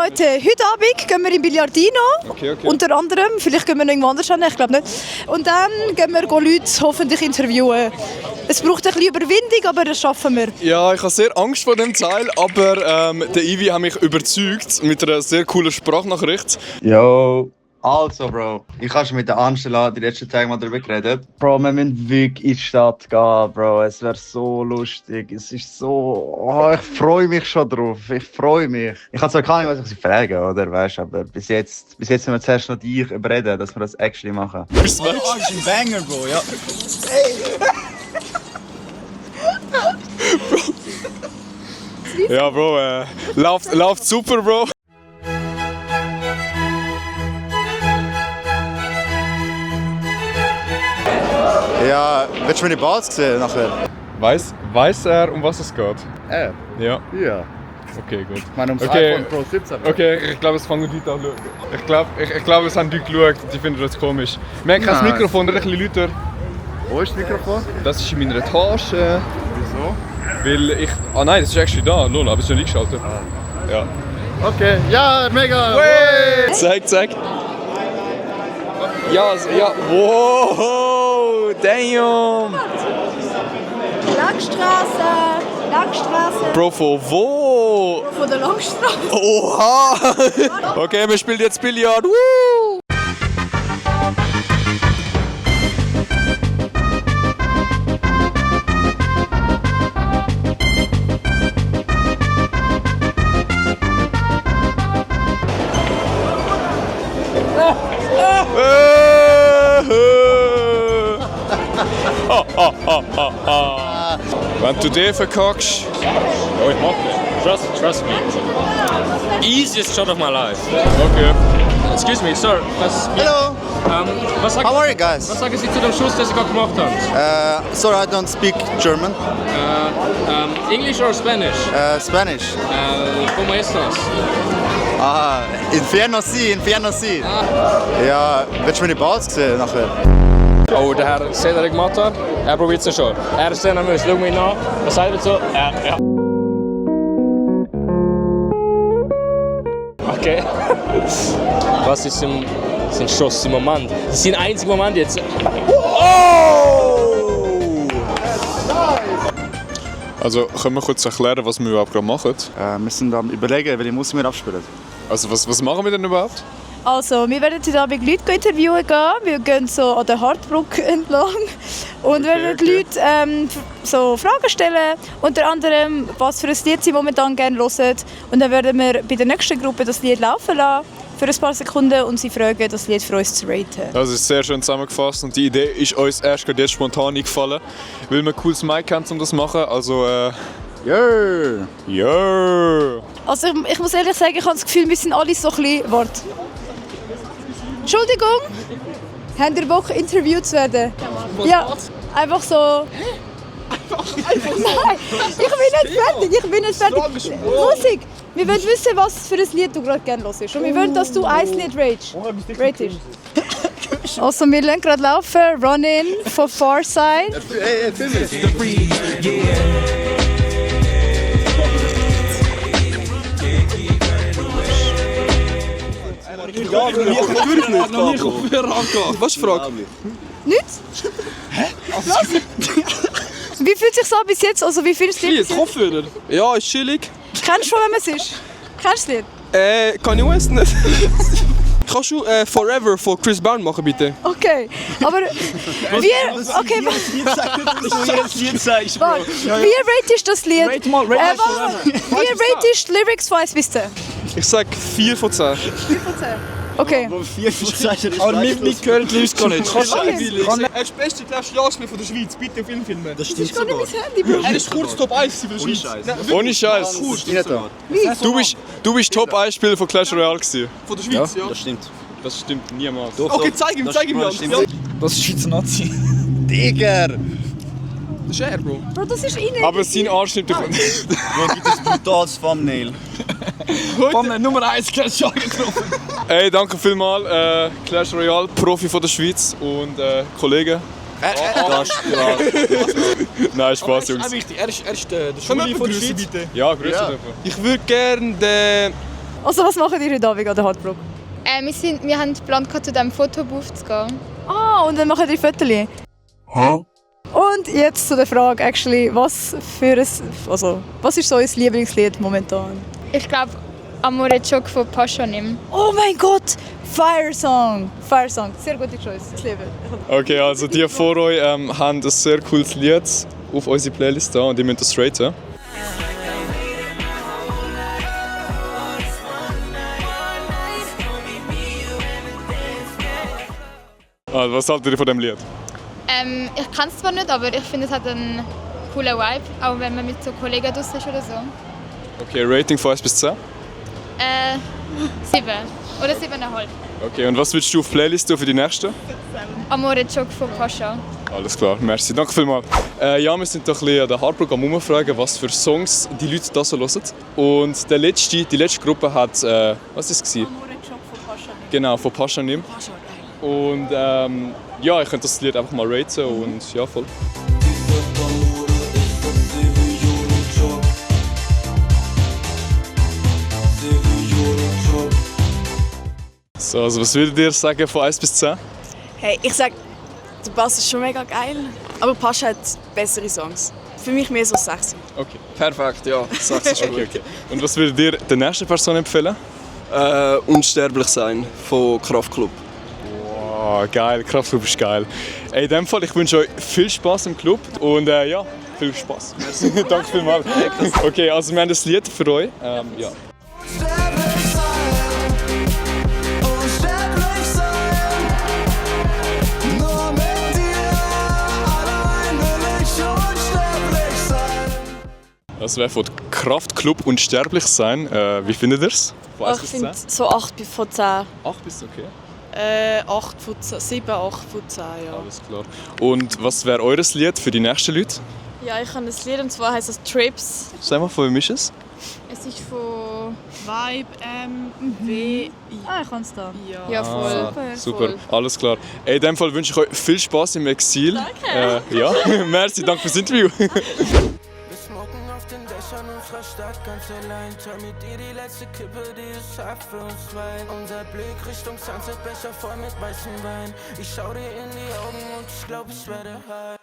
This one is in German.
Leute, heute Abend gehen wir in Billardino. Okay. Unter anderem, vielleicht gehen wir noch irgendwo anders hin, ich glaube nicht. Und dann gehen wir Leute hoffentlich interviewen. Es braucht ein bisschen Überwindung, aber das schaffen wir. Ja, ich habe sehr Angst vor dem Teil, aber der Ivi hat mich überzeugt mit einer sehr coolen Sprachnachricht. Yo. Also, Bro, ich habe schon mit der Angela die letzten Tage mal darüber geredet. Bro, wir müssen wirklich in die Stadt gehen, Bro. Es wäre so lustig. Es ist so... Oh, ich freue mich schon drauf. Ich freue mich. Ich habe zwar keine Ahnung, was ich sie frage, oder? Weißt, aber bis jetzt müssen wir zuerst noch dich überreden, dass wir das actually machen. Bis Oh, das ist ein Banger, Bro, ja. Ja, Bro, läuft super, Bro. Ja, willst du meine Balls sehen nachher? Weiß er, um was es geht? Ja. Ja. Okay, gut. Ich meine, ums Okay. iPhone Pro 17. Okay, ich glaube, es fangen Leute an zu schauen. Ich glaube, es haben Leute geschaut und die finden das komisch. Wir haben kein Nein. Mikrofon, ein bisschen lauter. Wo ist das Mikrofon? Das ist in meiner Tasche. Wieso? Weil ich... Ah nein, das ist actually da, lol, aber es ist schon eingeschaltet. Ja. Okay, ja, mega! Zeig. Ja, wow, damn! Langstraße. Bro, von wo? Von der Langstraße. Oha! Okay, wir spielen jetzt Billard. Woo! Wenn du den verkackst. Oh, ich mach nicht. Trust me. Easiest shot of my life. Okay. Excuse me, sir. Hello! Was How are you guys? sagen Sie zu dem Schuss, den Sie gerade gemacht haben? Sorry, I don't speak German. English or Spanish? Spanish. ¿Cómo estás? Ah, Inferno Sie. Ja, willst du meine Balls sehen nachher? Oh, der Herr Cedric Matar, er probiert es schon. Er ist sehr nervös. Schau mich nach. Was sagt er so? Ja. Okay. Was ist sein Schuss im Moment? Das ist sein einziger Moment jetzt. Also, können wir kurz erklären, was wir überhaupt gerade machen? Wir sind am überlegen, welche Musik wir abspielen. Also, was machen wir denn überhaupt? Also, wir werden heute Abend Leute interviewen gehen. Wir gehen so an der Hartbrücke entlang und werden die Leute so Fragen stellen. Unter anderem, was für ein Lied sie momentan gerne hören. Und dann werden wir bei der nächsten Gruppe das Lied laufen lassen für ein paar Sekunden und sie fragen, das Lied für uns zu raten. Das ist sehr schön zusammengefasst und die Idee ist uns erst gerade jetzt spontan eingefallen, weil wir ein cooles Mic haben, um das zu machen. Also, ja. Also ich muss ehrlich sagen, ich habe das Gefühl, wir sind alle so ein bisschen... Warte. Entschuldigung, habt ihr Bock, interviewt zu werden? Ja, einfach so... Nein, ich bin nicht fertig. Musik! Wir wollen wissen, was für ein Lied du gerade gerne hörst. Und wir wollen, dass du ein Lied ratest. Also, wir lassen gerade laufen. Run-In von Farside. Ja, ich habe noch nie Kopfhörer angehabt. Was ist die Frage? Nichts? Hä? Wie fühlt es sich an bis jetzt? Also, wie findest du Lied, Kopfhörer? Ja, ist chillig. Kennst du schon, wenn man es ist? Kennst du das Lied? Kanye West nicht. Kannst du Forever von Chris Brown machen, bitte? Okay, aber wie ratest du das Lied? Wie ratest du Lyrics von 1 bis 10? Ich sag 4 von 10. 4 von 10. Okay. Aber wir hören die Leute gar nicht. Er ist der beste Schauspieler von der Schweiz. Bitte Film filmen. Das ist gar nicht mein Handy, Bro. Er ist kurz Top 1 von der Schweiz. Ohne Scheiß. Du bist Top 1 Spieler von Clash Royale gewesen. Von der Schweiz, ja. Das stimmt. Das stimmt niemals. Okay, zeig ihm ja. Das ist Schweizer Nazi. Digger! Das ist er, Bro. Bro, das ist rein. Aber sein Anschnitt... Bro, gibt es brutales Thumbnail. Thumbnail Nummer 1, Clash Royale getroffen. Ey, danke vielmals. Clash Royale, Profi von der Schweiz und Kollegen. Nein, Spaß, Jungs. Wichtig, er ist der Schuli von der Schweiz. Ja, grüß dich. Ich würde gerne Also was machen ihr heute Abend an der Hardbrook? Wir haben geplant, zu diesem Fotobooth zu gehen. Ah, und dann machen die Fotos. Und jetzt zu der Frage, was ist so euer Lieblingslied momentan? Ich glaube, Amore Choc von Passionim. Oh mein Gott, Fire Song, sehr gute Choice, ich liebe. Okay, also die vor euch haben ein sehr cooles Lied auf unserer Playlist da und die müsst das raten. Also, was haltet ihr von dem Lied? Ich kann es zwar nicht, aber ich finde, es hat einen coolen Vibe, auch wenn man mit so Kollegen draussen ist oder so. Okay, Rating von 1 bis 10? 7 oder 7,5. Okay, und was willst du auf Playlist tun für die nächste? Amore Choc von Pascha. Alles klar, merci. Danke vielmals. Ja, wir sind doch ein bisschen an der Hardbrook am Umfragen, was für Songs die Leute da so hören. Und die letzte Gruppe hat, was war es? Amore Choc von Pascha. Genau, von Paschanim. Und ja, ich könnte das Lied einfach mal raten und ja, voll. So, also was würdet ihr sagen von 1 bis 10? Hey, ich sag, der Bass ist schon mega geil, aber Pascha hat bessere Songs. Für mich mehr so 6. Okay. Perfekt, ja. Sag's ist gut. Okay. Und was würdet ihr der nächsten Person empfehlen? Unsterblich sein von Kraftklub. Wow, geil, Kraftclub ist geil. Ey, in dem Fall, ich wünsche euch viel Spaß im Club und ja, viel Spaß. Danke vielmals. Okay, also wir haben das Lied für euch. Ja. Das wäre von Kraftclub Unsterblich sein. Wie findet ihr es? Ich finde so 8 von 10. 8 bis okay. 8 von 10, 7, 8 von 10, ja. Alles klar. Und was wäre eures Lied für die nächsten Leute? Ja, ich habe ein Lied und zwar heisst es Trips. Sag mal, von wem ist es? Es ist von Vibe, W, Ah, ich kann es da. ja, voll. Super, alles klar. Ey, in dem Fall wünsche ich euch viel Spaß im Exil. Danke. Ja, merci, danke fürs Interview. Auf den Dächern unserer Stadt ganz allein. Schau mit dir die letzte Kippe, die es hat für uns zwei. Unser Blick Richtung Sunset, Becher voll mit weißem Wein. Ich schau dir in die Augen und ich glaub, ich werde high.